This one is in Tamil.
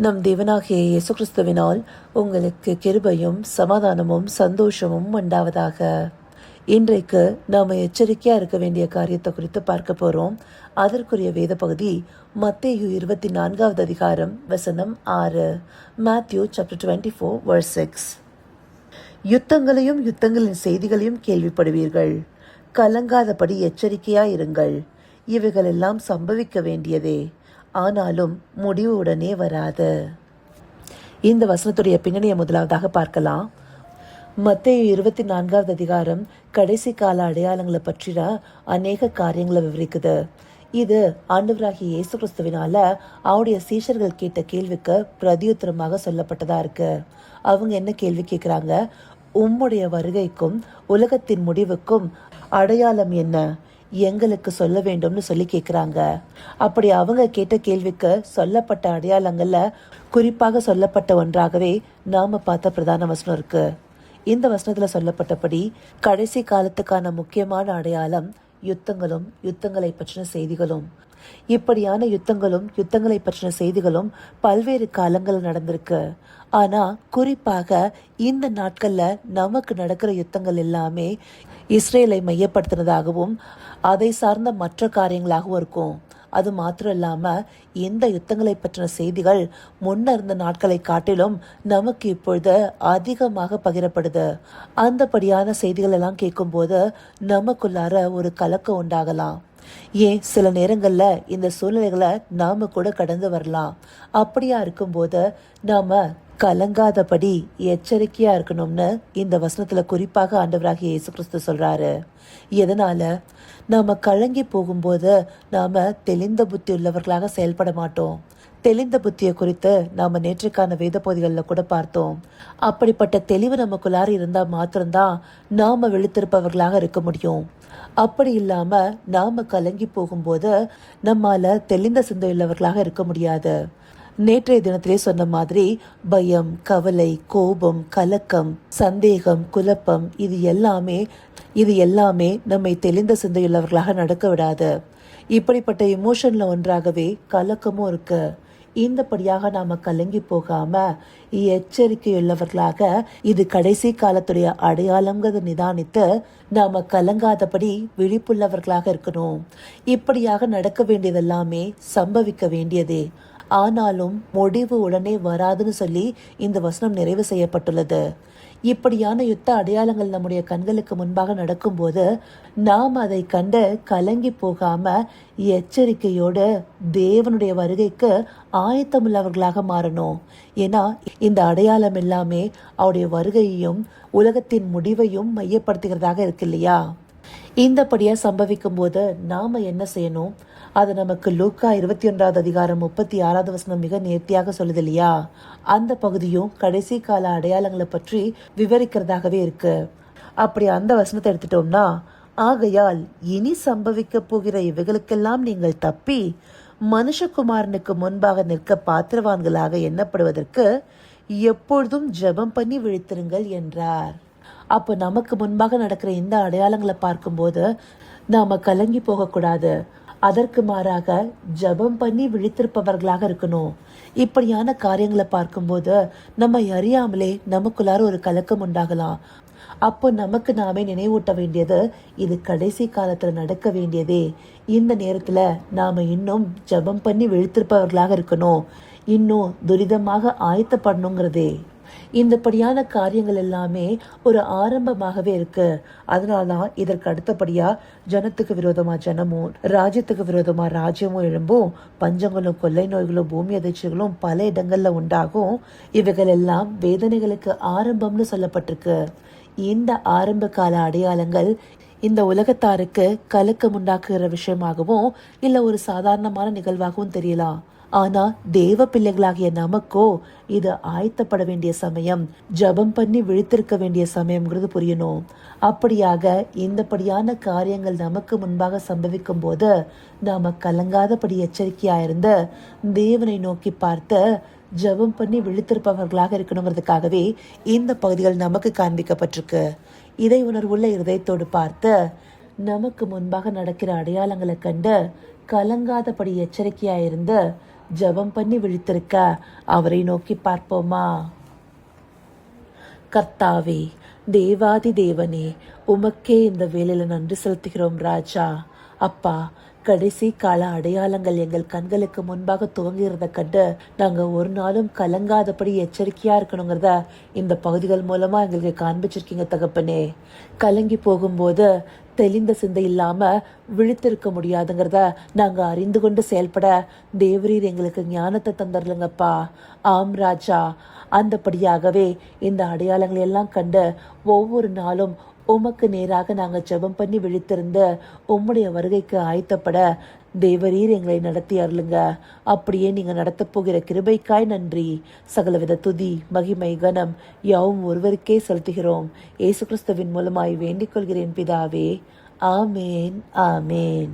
நம் தேவனாகிய இயேசு கிறிஸ்துவினால் உங்களுக்கு கிருபையும் சமாதானமும் சந்தோஷமும் உண்டாவதாக. இன்றைக்கு நாம் எச்சரிக்கையாக இருக்க வேண்டிய காரியத்தை குறித்து பார்க்க போகிறோம். அதற்குரிய வேத பகுதி மத்தேயு 24வது அதிகாரம் வசனம் 6. Matthew chapter 24 verse 6. யுத்தங்களையும் யுத்தங்களின் செய்திகளையும் கேள்விப்படுவீர்கள். கலங்காதபடி எச்சரிக்கையாயிருங்கள். இவைகளெல்லாம் சம்பவிக்க வேண்டியதே, ஆனாலும் முடிவு உடனே வராது. இந்த வசனத்துடைய பின்னணியை முதலாவதாக பார்க்கலாம். மத்தேயு 24வது அதிகாரம் கடைசி கால அடையாளங்களை பற்றின அநேக காரியங்களை விவரிக்குது. இது ஆண்டவராகிய இயேசு கிறிஸ்துவினால அவருடைய சீஷர்கள் கேட்ட கேள்விக்கு பிரதியுத்தரமாக சொல்லப்பட்டதா இருக்கு. அவங்க என்ன கேள்வி கேட்குறாங்க? உம்முடைய வருகைக்கும் உலகத்தின் முடிவுக்கும் அடையாளம் என்ன, எங்களுக்கு சொல்ல வேண்டும்னு சொல்லி கேட்குறாங்க. அப்படி அவங்க கேட்ட கேள்விக்கு சொல்லப்பட்ட அடையாளங்கள்ல குறிப்பாக சொல்லப்பட்ட ஒன்றாகவே நாம பார்த்த பிரதான வசனம் இருக்கு. இந்த வசனத்துல சொல்லப்பட்டபடி கடைசி காலத்துக்கான முக்கியமான அடையாளம் யுத்தங்களும் யுத்தங்களை பற்றின செய்திகளும். இப்படியான யுத்தங்களை பற்றின செய்திகளும் பல்வேறு காலங்கள் நடந்திருக்கு. ஆனா குறிப்பாக இந்த நாட்கள்ல நமக்கு நடக்கிற யுத்தங்கள் எல்லாமே இஸ்ரேலை மையப்படுத்தினதாகவும் அதை சார்ந்த மற்ற காரியங்களாகவும் இருக்கும். அது மாத்திரம் இல்லாம இந்த யுத்தங்களை பற்றின செய்திகள் முன்ன இருந்த நாட்களை காட்டிலும் நமக்கு இப்பொழுது அதிகமாக பகிரப்படுது. அந்தபடியான செய்திகள் எல்லாம் கேட்கும்போது நமக்குள்ளார ஒரு கலக்கம் உண்டாகலாம். ஏன் சில நேரங்கள்ல இந்த சூழ்நிலைகளை நாம கூட கடந்து வரலாம். அப்படியா இருக்கும்போது நாம கலங்காதபடி எச்சரிக்கையா இருக்கணும்னு இந்த வசனத்துல குறிப்பாக ஆண்டவராகிய இயேசு கிறிஸ்து சொல்றாரு. எதனால? நாம கலங்கி போகும்போது நாம தெளிந்த புத்தி உள்ளவர்களாக செயல்பட மாட்டோம். தெளிந்த புத்தியை குறித்து நாம நேற்றுக்கான வேத பகுதிகளில் கூட பார்த்தோம். அப்படிப்பட்ட தெளிவு நமக்குள்ளார இருந்தா மாத்திரம்தான் நாம விழித்திருப்பவர்களாக இருக்க முடியும். அப்படி இல்லாம நாம கலங்கி போகும்போது நம்மால தெளிந்த சிந்தையுள்ளவர்களாக இருக்க முடியாது. நேற்றைய தினத்திலே சொன்ன மாதிரி பயம், கவலை, கோபம், கலக்கம், சந்தேகம், குழப்பம் இது எல்லாமே நம்மை தெளிந்த சிந்தையுள்ளவர்களாக நடக்க விடாது. இப்படிப்பட்ட இமோஷன்ல ஒன்றாகவே கலக்கமும் இருக்கு. இந்தபடியாக நாம கலங்கி போகாம எச்சரிக்கையுள்ளவர்களாக இது கடைசி காலத்துடைய அடையாளங்கிறத நிதானித்து நாம கலங்காதபடி விழிப்புள்ளவர்களாக இருக்கணும். இப்படியாக நடக்க வேண்டியதெல்லாமே சம்பவிக்க வேண்டியதே, ஆனாலும் முடிவு உடனே வராதுன்னு சொல்லி இந்த வசனம் நிறைவு செய்யப்பட்டுள்ளது. இப்படியான யுத்த அடையாளங்கள் நம்முடைய கண்களுக்கு முன்பாக நடக்கும்போது நாம் அதை கண்டு கலங்கி போகாம எச்சரிக்கையோடு தேவனுடைய வருகைக்கு ஆயத்தமுள்ளவர்களாக மாறணும். ஏன்னா இந்த அடையாளம் எல்லாமே அவருடைய வருகையையும் உலகத்தின் முடிவையும் மையப்படுத்துகிறதாக இருக்கு இல்லையா? இந்தபடியா சம்பவிக்கும் போது நாம என்ன செய்யணும்? அது நமக்கு லூக்கா 21வது அதிகாரம் 36வது வசனம் மிக நேர்த்தியாக சொல்லுது இல்லையா? அந்த பகுதியும் கடைசி கால அடையாளங்களை பற்றி விவரிக்கிறதாகவே இருக்கு. அப்படி அந்த வசனத்தை எடுத்துட்டோம்னா, ஆகையால் இனி சம்பவிக்க போகிற இவைகளுக்கெல்லாம் நீங்கள் தப்பி மனுஷகுமாரனுக்கு முன்பாக நிற்க பாத்திரவான்களாக எண்ணப்படுவதற்கு எப்பொழுதும் ஜெபம் பண்ணி விழித்திருங்கள் என்றார். அப்போ நமக்கு முன்பாக நடக்கிற இந்த அடையாளங்களை பார்க்கும்போது நாம கலங்கி போகக்கூடாது. அதற்கு மாறாக ஜெபம் பண்ணி விழித்திருப்பவர்களாக இருக்கணும். இப்படியான காரியங்களை பார்க்கும்போது நம்ம அறியாமலே நமக்குள்ளார ஒரு கலக்கம் உண்டாகலாம். அப்போ நமக்கு நாமே நினைவூட்ட வேண்டியது இது கடைசி காலத்துல நடக்க வேண்டியதே. இந்த நேரத்துல நாம இன்னும் ஜெபம் பண்ணி விழித்திருப்பவர்களாக இருக்கணும், இன்னும் துரிதமாக ஆயத்தப்படணுங்கிறதே. இந்தபடியான காரியங்கள் எல்லாமே ஒரு ஆரம்பமாகவே இருக்கு. அதனாலதான் இதற்கு அடுத்தபடியா ஜனத்துக்கு விரோதமா ஜனமும் ராஜ்யத்துக்கு விரோதமா ராஜ்யமும் எழும்பும், பஞ்சங்களும் கொள்ளை நோய்களும் பூமி அதிர்ச்சிகளும் பல இடங்கள்ல உண்டாகும். இவைகள் எல்லாம் வேதனைகளுக்கு ஆரம்பம்னு சொல்லப்பட்டிருக்கு. இந்த ஆரம்ப கால அடையாளங்கள் இந்த உலகத்தாருக்கு கலக்கம் உண்டாக்குகிற விஷயமாகவும் இல்ல ஒரு சாதாரணமான நிகழ்வாகவும் தெரியலாம். ஆனா தேவ பிள்ளைகளாகிய நமக்கோ இது ஆயத்தப்பட வேண்டிய சமயம், ஜபம் பண்ணி விழித்திருக்க வேண்டிய சமயம்ங்கிறது புரியணும். அப்படியாக இந்தபடியான காரியங்கள் நமக்கு முன்பாக சம்பவிக்கும் போது நாம கலங்காதபடி எச்சரிக்கையாயிருந்த தேவனை நோக்கி பார்த்து ஜபம் பண்ணி விழித்திருப்பவர்களாக இருக்கணுங்கிறதுக்காகவே இந்த பகுதிகள் நமக்கு காண்பிக்கப்பட்டிருக்கு. இதை உணர்வுள்ள இருதயத்தோடு பார்த்து நமக்கு முன்பாக நடக்கிற அடையாளங்களை கண்டு கலங்காதபடி எச்சரிக்கையாயிருந்து ஜெபம் பண்ணி விழித்திருக்க அவரை நோக்கி பார்ப்போமா? கர்த்தாவே, தேவாதி தேவனே, உமக்கே இந்த வேளையில நன்றி செலுத்துகிறோம் ராஜா. அப்பா, கடைசி கால அடையாளங்கள் எங்கள் கண்களுக்கு முன்பாக துவங்குகிறத கண்டு நாங்கள் ஒரு நாளும் கலங்காதபடி எச்சரிக்கையா இருக்கணுங்கிறத இந்த பகுதிகள் மூலமா எங்களுக்கு காண்பிச்சிருக்கீங்க தகப்பனே. கலங்கி போகும்போது தெளிந்த சிந்தை இல்லாம விழித்திருக்க முடியாதுங்கிறத நாங்க அறிந்து கொண்டு செயல்பட தேவரீர் எங்களுக்கு ஞானத்தை தந்துடலுங்கப்பா. ஆம் ராஜா, அந்தபடியாகவே இந்த அடையாளங்களை எல்லாம் கண்டு ஒவ்வொரு நாளும் உமக்கு நேராக நாங்கள் ஜெபம் பண்ணி விழித்திருந்து உம்முடைய வருகைக்கு ஆயத்தப்பட தேவரீர் எங்களை நடத்தி அருளுங்க. அப்படியே நீங்க நடத்தப் போகிற கிருபைக்காய் நன்றி. சகலவித துதி, மகிமை, கனம் யாவும் ஒருவருக்கே செலுத்துகிறோம். இயேசு கிறிஸ்துவின் மூலமாய் வேண்டிக் கொள்கிறேன் பிதாவே. ஆமேன், ஆமேன்.